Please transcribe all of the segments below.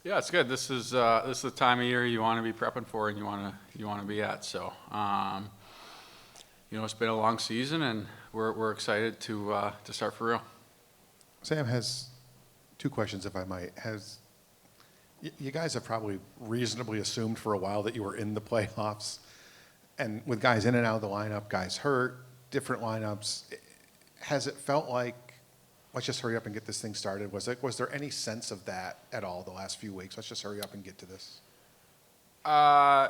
Yeah, it's good. This is the time of year you want to be prepping for and you want to be at. So, it's been a long season, and we're excited to start for real. Sam has two questions, if I might. You guys have probably reasonably assumed for a while that you were in the playoffs, and with guys in and out of the lineup, guys hurt, different lineups. Has it felt like, let's just hurry up and get this thing started? Was there any sense of that at all the last few weeks? Let's just hurry up and get to this. Yeah,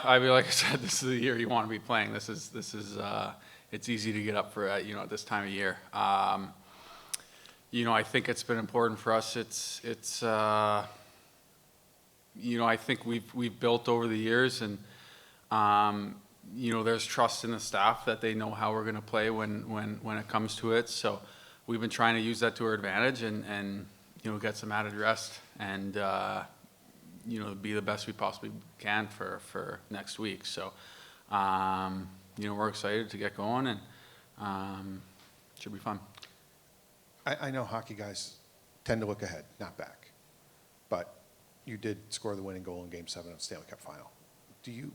I mean, like I said, this is the year you want to be playing. This is it's easy to get up for at this time of year. I think it's been important for us. It's I think we've built over the years, and there's trust in the staff that they know how we're going to play when it comes to it. So we've been trying to use that to our advantage and get some added rest and be the best we possibly can for next week. So we're excited to get going, and should be fun. I know hockey guys tend to look ahead, not back, but you did score the winning goal in Game 7 of the Stanley Cup Final. Do you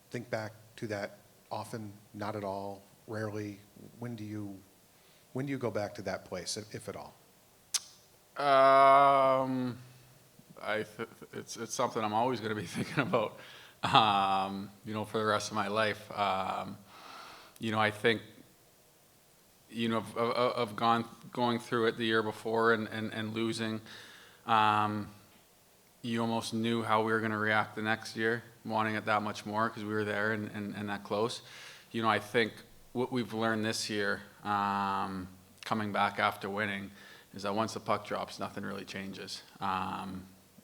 think back to that often? Not at all? Rarely? When do you go back to that place, if at all? It's something I'm always going to be thinking about, for the rest of my life. I think, of going through it the year before and losing, you almost knew how we were going to react the next year, wanting it that much more because we were there and that close. I think what we've learned this year, coming back after winning, is that once the puck drops, nothing really changes.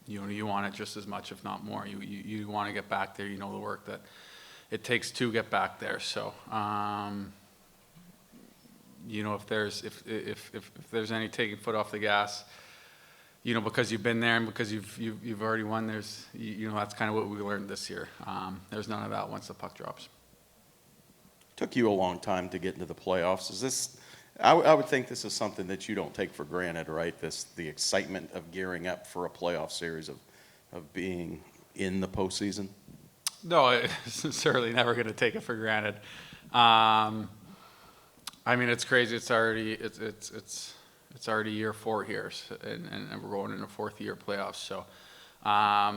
You want it just as much, if not more. You want to get back there. The work that it takes to get back there. So, if there's any taking foot off the gas, because you've been there and because you've already won, that's kind of what we learned this year. There's none of that once the puck drops. Took you a long time to get into the playoffs. Is this? I would think this is something that you don't take for granted, right? The excitement of gearing up for a playoff series, of being in the postseason. No, it's certainly never going to take it for granted. It's crazy. It's already year 4 here, and we're going into 4th year playoffs. So, I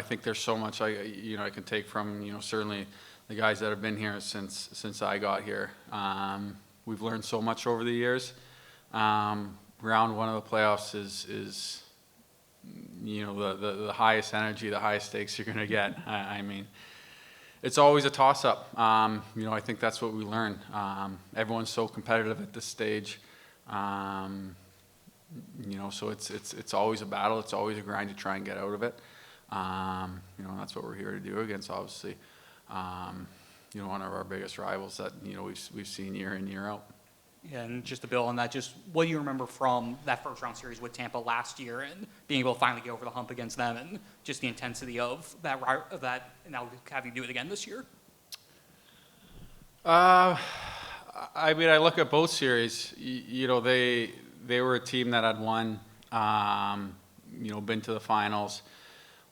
think there's so much I can take from certainly the guys that have been here since I got here. We've learned so much over the years. Round 1 of the playoffs is the highest energy, the highest stakes you're going to get. It's always a toss-up. I think that's what we learned. Everyone's so competitive at this stage. So it's always a battle. It's always a grind to try and get out of it. That's what we're here to do against, obviously, one of our biggest rivals that we've seen year in, year out. Yeah, and just to build on that, just what do you remember from that first round series with Tampa last year and being able to finally get over the hump against them, and just the intensity of that, and now have you do it again this year? I look at both series. They were a team that had won, been to the finals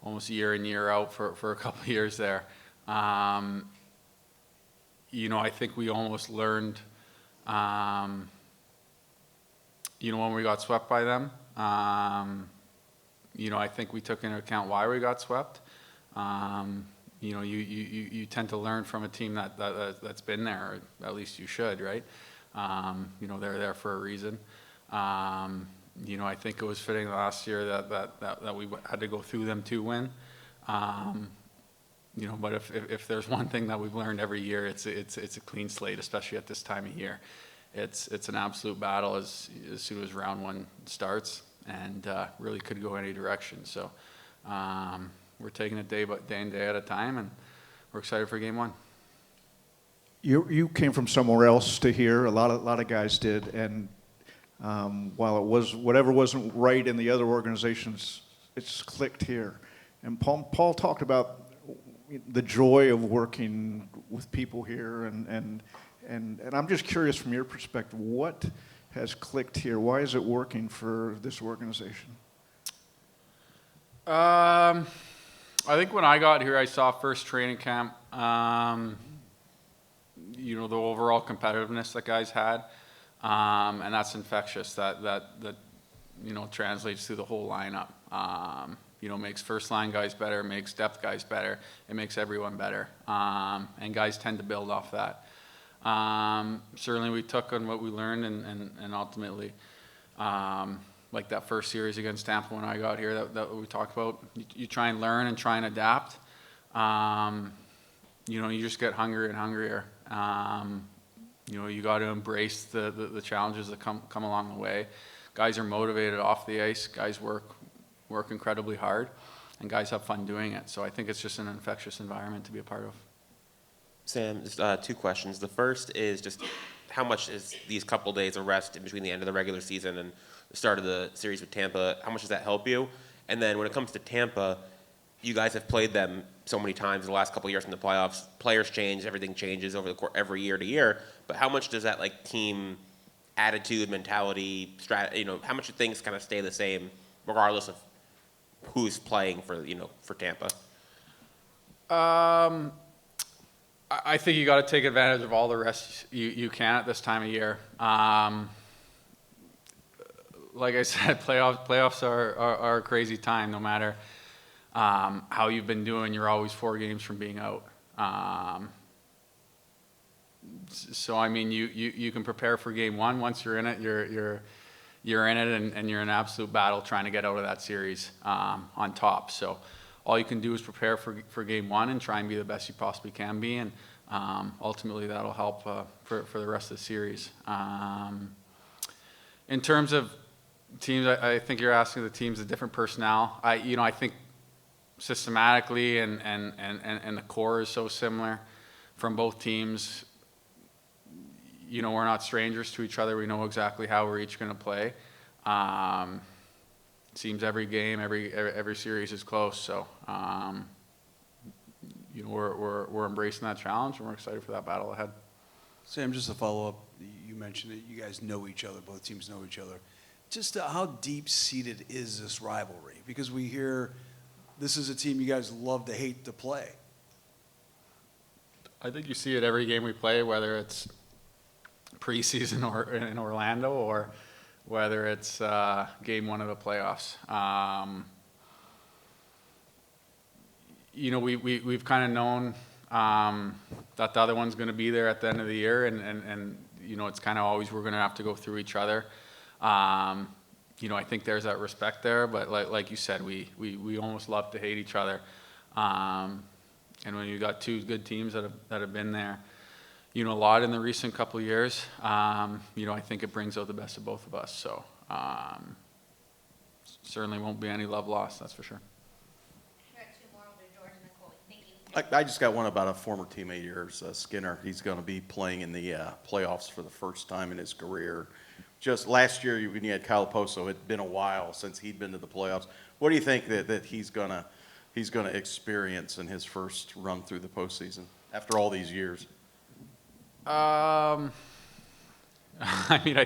almost year in, year out for a couple of years there. I think we almost learned, when we got swept by them. I think we took into account why we got swept. You tend to learn from a team that's been there, or at least you should, right? They're there for a reason. I think it was fitting last year that we had to go through them to win. But if there's one thing that we've learned every year, it's a clean slate, especially at this time of year. It's an absolute battle as soon as round 1 starts, and really could go any direction. So we're taking it day at a time, and we're excited for Game 1. You came from somewhere else to here. A lot of guys did, and while it was whatever wasn't right in the other organizations, it's clicked here. And Paul talked about the joy of working with people here, and I'm just curious from your perspective, what has clicked here? Why is it working for this organization? I think when I got here, I saw first training camp, the overall competitiveness that guys had, and that's infectious. That translates through the whole lineup. Makes first line guys better, makes depth guys better, it makes everyone better, and guys tend to build off that. Certainly, we took on what we learned, and ultimately. Like that first series against Tampa when I got here that we talked about, you try and learn and try and adapt. You just get hungrier and hungrier. You got to embrace the challenges that come along the way. Guys are motivated off the ice. Guys work incredibly hard, and guys have fun doing it. So I think it's just an infectious environment to be a part of. Sam, just 2 questions. The first is just how much is these couple days of rest in between the end of the regular season and the start of the series with Tampa, how much does that help you? And then when it comes to Tampa, you guys have played them so many times in the last couple of years in the playoffs. Players change, everything changes over the course every year to year. But how much does that team attitude, mentality, how much do things kind of stay the same regardless of who's playing for Tampa? I think you got to take advantage of all the rest you can at this time of year. Like I said, playoffs are a crazy time. No matter how you've been doing, you're always 4 games from being out. So I mean, you can prepare for game 1. Once you're in it, you're in it, and you're in an absolute battle trying to get out of that series on top. So all you can do is prepare for game 1 and try and be the best you possibly can be, and ultimately that'll help for the rest of the series. In terms of teams, I think you're asking the teams a different personnel. I think systematically and the core is so similar from both teams. We're not strangers to each other. We know exactly how we're each going to play. It seems every game, every series is close. So, we're embracing that challenge, and we're excited for that battle ahead. Sam, just a follow-up. You mentioned that you guys know each other. Both teams know each other. Just how deep-seated is this rivalry? Because we hear this is a team you guys love to hate to play. I think you see it every game we play, whether it's preseason or in Orlando, or whether it's game 1 of the playoffs. We've kind of known that the other one's going to be there at the end of the year, and it's kind of always we're going to have to go through each other. I think there's that respect there, but like you said, we almost love to hate each other. And when you got 2 good teams that have been there, a lot in the recent couple of years, I think it brings out the best of both of us. So certainly won't be any love lost, that's for sure. I just got one about a former teammate of yours, Skinner. He's going to be playing in the playoffs for the first time in his career. Just last year, when you had Kyle Poso, it had been a while since he'd been to the playoffs. What do you think that he's gonna experience in his first run through the postseason after all these years? I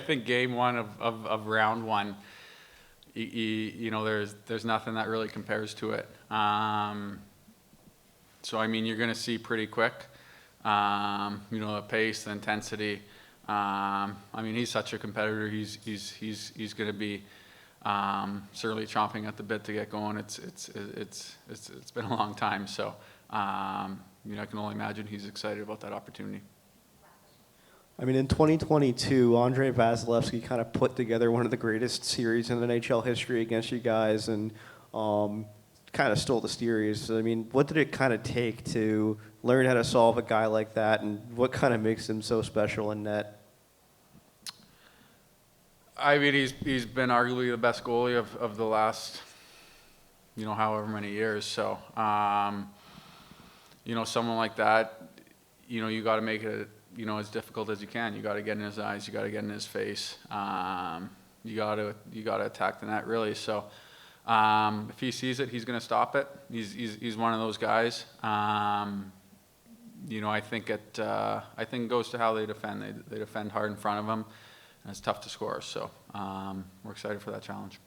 think game 1 of round 1, there's nothing that really compares to it. So you're going to see pretty quick, the pace, the intensity. He's such a competitor. He's going to be certainly chomping at the bit to get going. It's been a long time, so I can only imagine he's excited about that opportunity. In 2022, Andrei Vasilevsky kind of put together one of the greatest series in NHL history against you guys, and kind of stole the series. What did it kind of take to learn how to solve a guy like that, and what kind of makes him so special in net? He's been arguably the best goalie of the last, however many years. So, someone like that, you got to make it, as difficult as you can. You got to get in his eyes. You got to get in his face. You got to attack the net really. So, if he sees it, he's going to stop it. He's one of those guys. I think it goes to how they defend. They defend hard in front of him, and it's tough to score. So we're excited for that challenge.